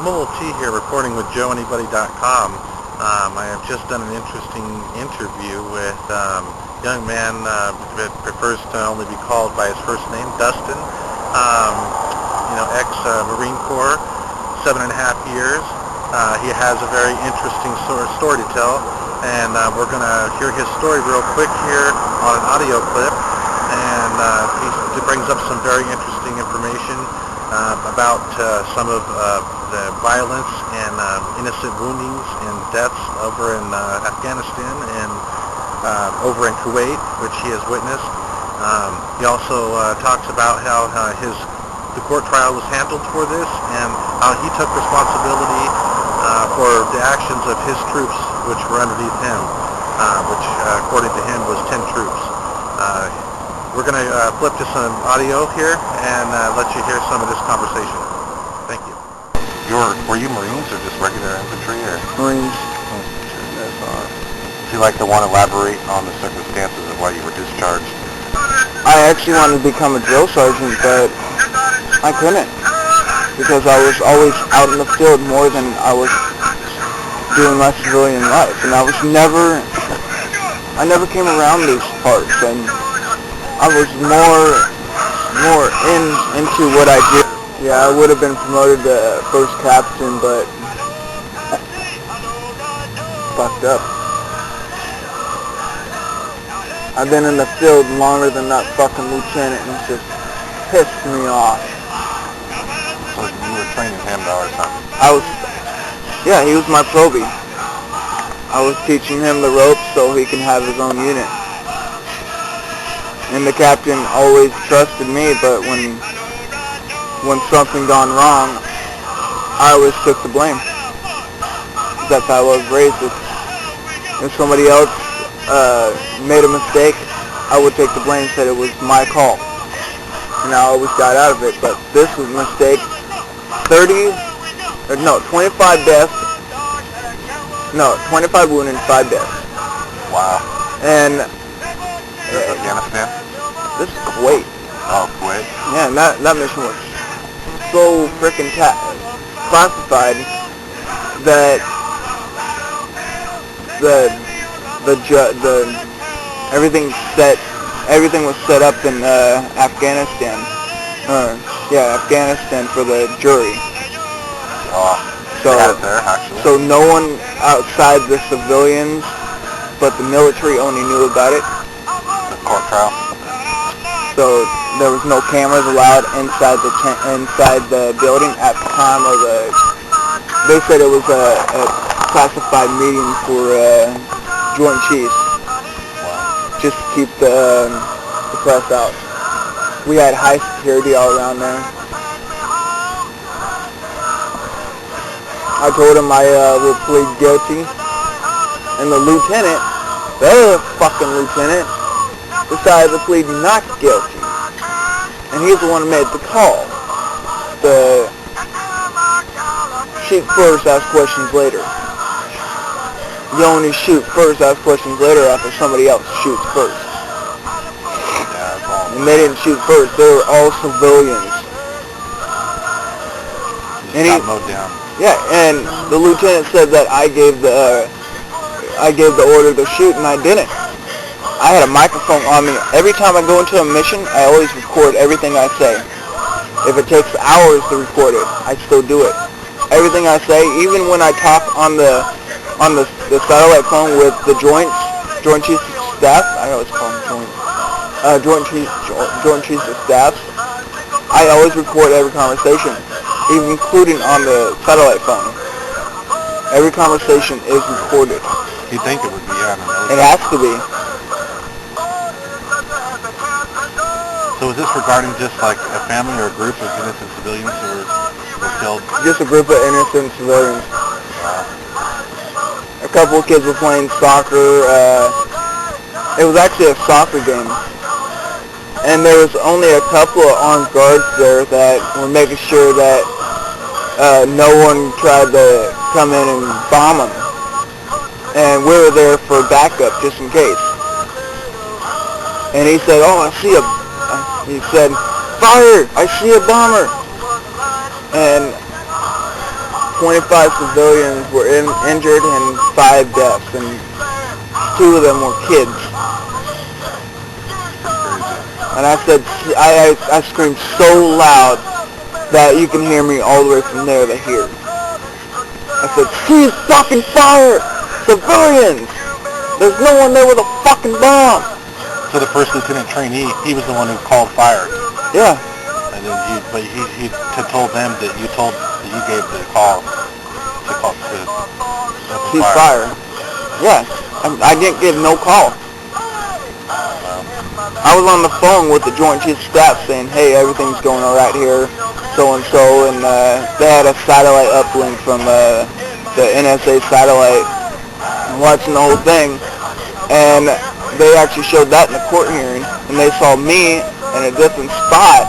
Mobile T here, reporting with JoeAnybody.com. I have just done an interesting interview with a young man that prefers to only be called by his first name, Dustin. Ex-Marine Corps, 7.5 years. He has a very interesting story to tell, and we're going to hear his story real quick here on an audio clip. And he brings up some very interesting information about some of the violence and innocent woundings and deaths over in Afghanistan and over in Kuwait, which he has witnessed. He also talks about how the court trial was handled for this and how he took responsibility for the actions of his troops, which were underneath him, which according to him was 10 troops. We're going to flip to some audio here and let you hear some of this conversation. Thank you. Were you Marines or just regular infantry? Or? Marines. Would you like to elaborate on the circumstances of why you were discharged? I actually wanted to become a drill sergeant, but I couldn't because I was always out in the field more than I was doing my civilian life, and I never came around these parts, and I was more into what I did. Yeah, I would have been promoted to first captain, but fucked up. I've been in the field longer than that fucking lieutenant, and it's just pissed me off. So you were training him though, or something? Yeah, he was my probie. I was teaching him the ropes so he can have his own unit. And the captain always trusted me, but when something gone wrong, I always took the blame. That's how I was raised. If somebody else made a mistake, I would take the blame and say it was my call. And I always got out of it, but this was a mistake. 25 deaths. No, 25 wounded, 5 deaths. Wow. And Afghanistan? This is Kuwait. Oh, Kuwait? Yeah, and that mission was so freaking classified that everything was set up in Afghanistan. Afghanistan for the jury. Oh, they had it there, actually. So no one outside the civilians, but the military only knew about it. The court trial. So there was no cameras allowed inside the building at the time of the. They said it was a classified meeting for Joint Chiefs, just to keep the press out. We had high security all around there. I told him I would plead guilty, and the lieutenant, the other fucking lieutenant, decided to plead not guilty. And he's the one who made the call. The shoot first, ask questions later. You only shoot first, ask questions later after somebody else shoots first. And they didn't shoot first, they were all civilians. And he got mowed down. Yeah, and the lieutenant said that I gave the order to shoot, and I didn't. I had a microphone on me. Every time I go into a mission, I always record everything I say. If it takes hours to record it, I still do it. Everything I say, even when I talk on the satellite phone with the Joint Chiefs of Staff, I always call them Joint Chiefs of Staff, I always record every conversation, even including on the satellite phone. Every conversation is recorded. You'd think it would be, yeah, I don't know. It has to be. So is this regarding just like a family or a group of innocent civilians who were killed? Just a group of innocent civilians. A couple of kids were playing soccer. It was actually a soccer game. And there was only a couple of armed guards there that were making sure that no one tried to come in and bomb them. And we were there for backup just in case. And he said, he said, "Fire! I see a bomber!" And 25 civilians were injured and 5 deaths, and 2 of them were kids. And I said, I screamed so loud that you can hear me all the way from there to here. I said, cease fucking fire! Civilians! There's no one there with a fucking bomb! So the first lieutenant trainee, he was the one who called fire. Yeah. And then he told them that you gave the call to cease fire. Yeah. I didn't give no call. I was on the phone with the Joint Chiefs of Staff saying, hey, everything's going all right here, so-and-so, and they had a satellite uplink from the NSA satellite, watching the whole thing, and they actually showed that in the court hearing, and they saw me in a different spot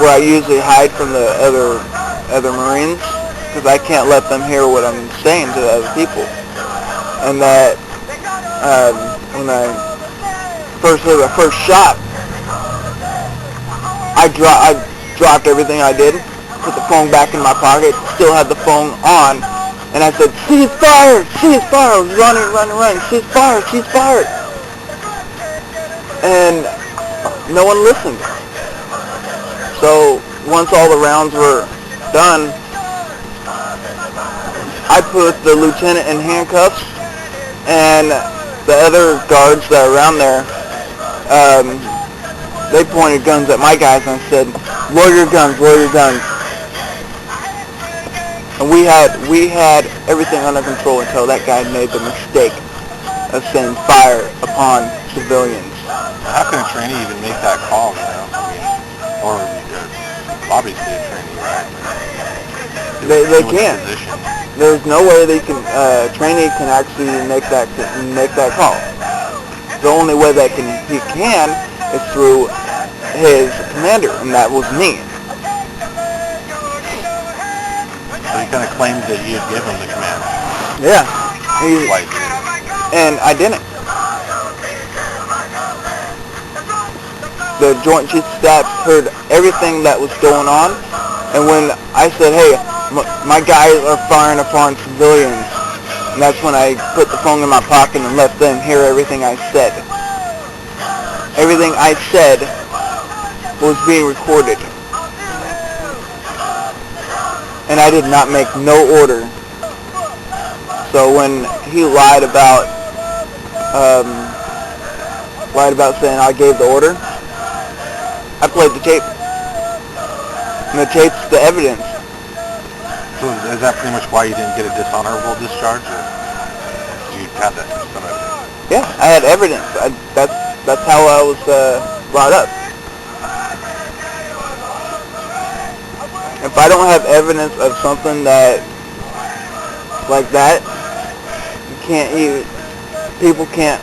where I usually hide from the other Marines, because I can't let them hear what I'm saying to the other people, and that when I first heard the first shot, I dropped everything I did, put the phone back in my pocket, still had the phone on, and I said, cease fire! Cease fire! I was running, cease fire! Cease fire! And no one listened. So once all the rounds were done, I put the lieutenant in handcuffs, and the other guards that are around there, they pointed guns at my guys and said, lower your guns, lower your guns. And we had everything under control until that guy made the mistake of saying fire upon civilians. How can a trainee even make that call, you know? I mean, or obviously a trainee, right? They can't. There's no way they can. Trainee can actually make that call. The only way that he can is through his commander, and that was me. So he kind of claimed that you had given him the command. Yeah. Twice. And I didn't. The Joint Chiefs of Staff heard everything that was going on, and when I said, hey, my guys are firing upon civilians, and that's when I put the phone in my pocket and let them hear everything I said. Everything I said was being recorded. And I did not make no order. So when he lied about saying I gave the order, I played the tape. And the tape's the evidence. So is that pretty much why you didn't get a dishonorable discharge, or you had that some evidence? Yeah, I had evidence. That's how I was brought up. If I don't have evidence of something like that, people can't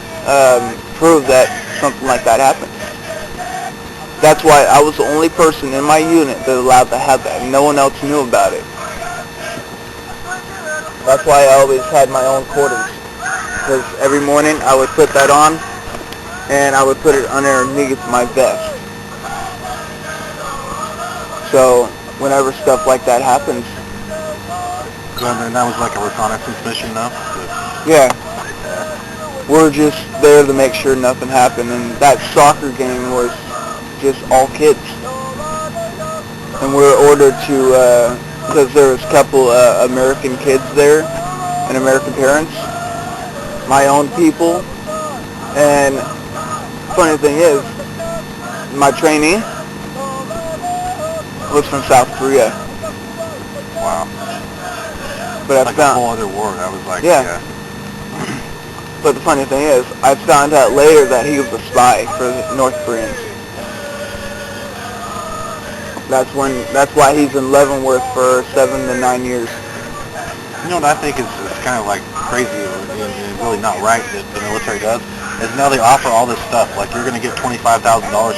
prove that something like that happened. That's why I was the only person in my unit that allowed to have that. No one else knew about it. That's why I always had my own quarters. Because every morning I would put that on, and I would put it underneath my vest. So whenever stuff like that happens. And that was like a reconnaissance mission, though? Yeah. We're just there to make sure nothing happened. And that soccer game was just all kids. And we were ordered to, because there was a couple American kids there, and American parents, my own people. And funny thing is, my trainee was from South Korea. Wow. But like a whole other war. That was like, yeah. But the funny thing is, I found out later that he was a spy for the North Koreans. That's why he's in Leavenworth for 7 to 9 years. You know what I think is kind of like crazy and really not right that the military does, is now they offer all this stuff, like you're going to get $25,000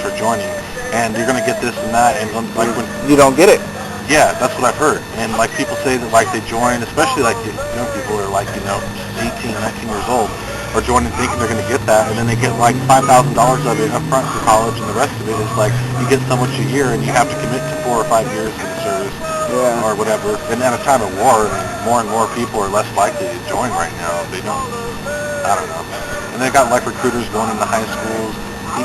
for joining, and you're going to get this and that, and like when you don't get it. Yeah, that's what I've heard. And like people say that like they join, especially like young people who are like, 18, 19 years old, are joining thinking they're going to get that, and then they get like $5,000 of it up front for college, and the rest of it is like you get so much a year, and you have to commit to 4 or 5 years for the service. Yeah. or whatever. And at a time of war, and more people are less likely to join right now. They don't, I don't know. And they got like recruiters going into high schools.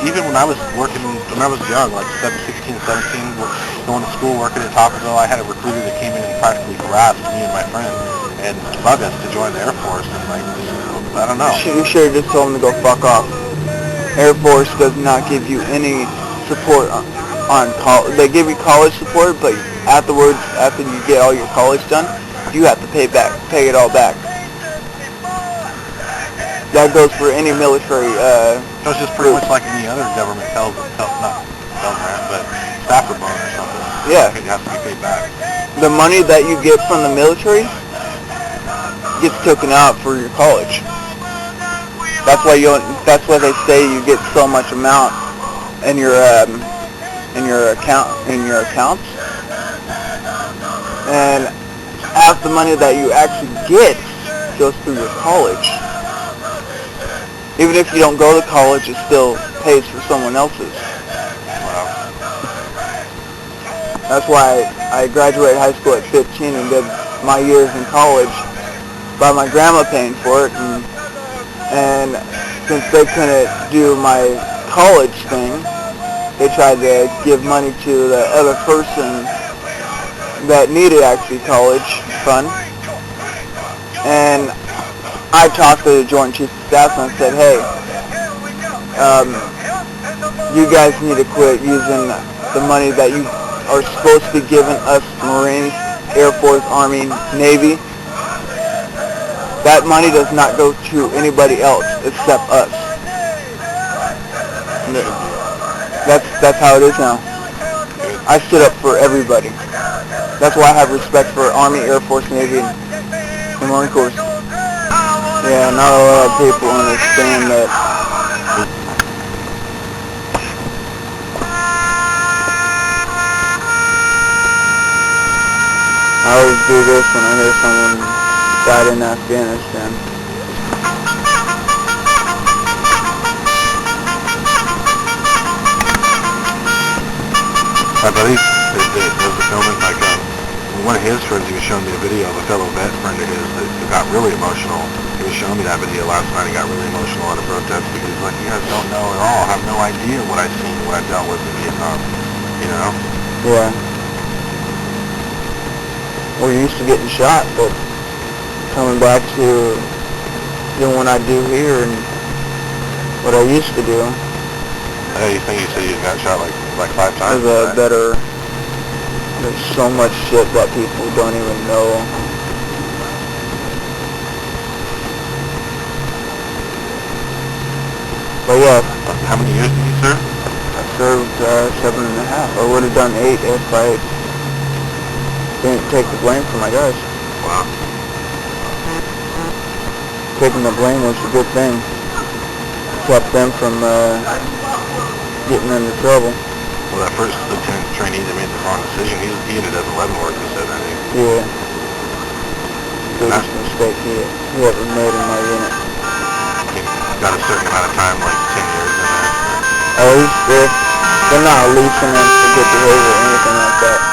Even when I was working, when I was young, like 16, 17, going to school, working at Taco Bell, I had a recruiter that came in and practically harassed me and my friend and bug us to join the Air Force. And like, I don't know. You should have just told them to go fuck off. Air Force does not give you any support on college. They give you college support, but afterwards, after you get all your college done, you have to pay it all back. That goes for any military. So it's just pretty much like any other government not program, but staffer bone or something. Yeah. It has to be paid back. The money that you get from the military gets taken out for your college. That's why they say you get so much amount in your accounts, and half the money that you actually get goes through your college. Even if you don't go to college, it still pays for someone else's. Wow. That's why I graduated high school at 15 and did my years in college by my grandma paying for it. And since they couldn't do my college thing, they tried to give money to the other person that needed actually college fund. And I talked to the Joint Chiefs of Staff and I said, hey, you guys need to quit using the money that you are supposed to be giving us Marines, Air Force, Army, Navy. That money does not go to anybody else except us. That's how it is now. I stood up for everybody. That's why I have respect for Army, Air Force, Navy, and the Marine Corps. Yeah, not a lot of people understand that. I always do this when I hear someone died in Afghanistan. My buddy does the filming, like one of his friends, he was showing me a video of a fellow vet friend of his that got really emotional. He was showing me that video last night. He got really emotional at a protest because he's like, you guys don't know at all, have no idea what I've seen, what I've dealt with in Vietnam, you know? Yeah. We're used to getting shot, but coming back to doing what I do here and what I used to do. Hey, you think you said you got shot like 5 times? There's there's so much shit that people don't even know. But yeah. How many years did you serve? I served 7.5. I would have done 8 if I didn't take the blame for my guys. Wow. Taking the blame was a good thing. Kept them from getting into trouble. Well, that first lieutenant trainee that made the wrong decision, he ended up in Leavenworth, he said, I think. Yeah. Biggest mistake he ever made in my unit. He got a certain amount of time, like 10 years in there. At least they're not releasing them for good behavior or anything like that.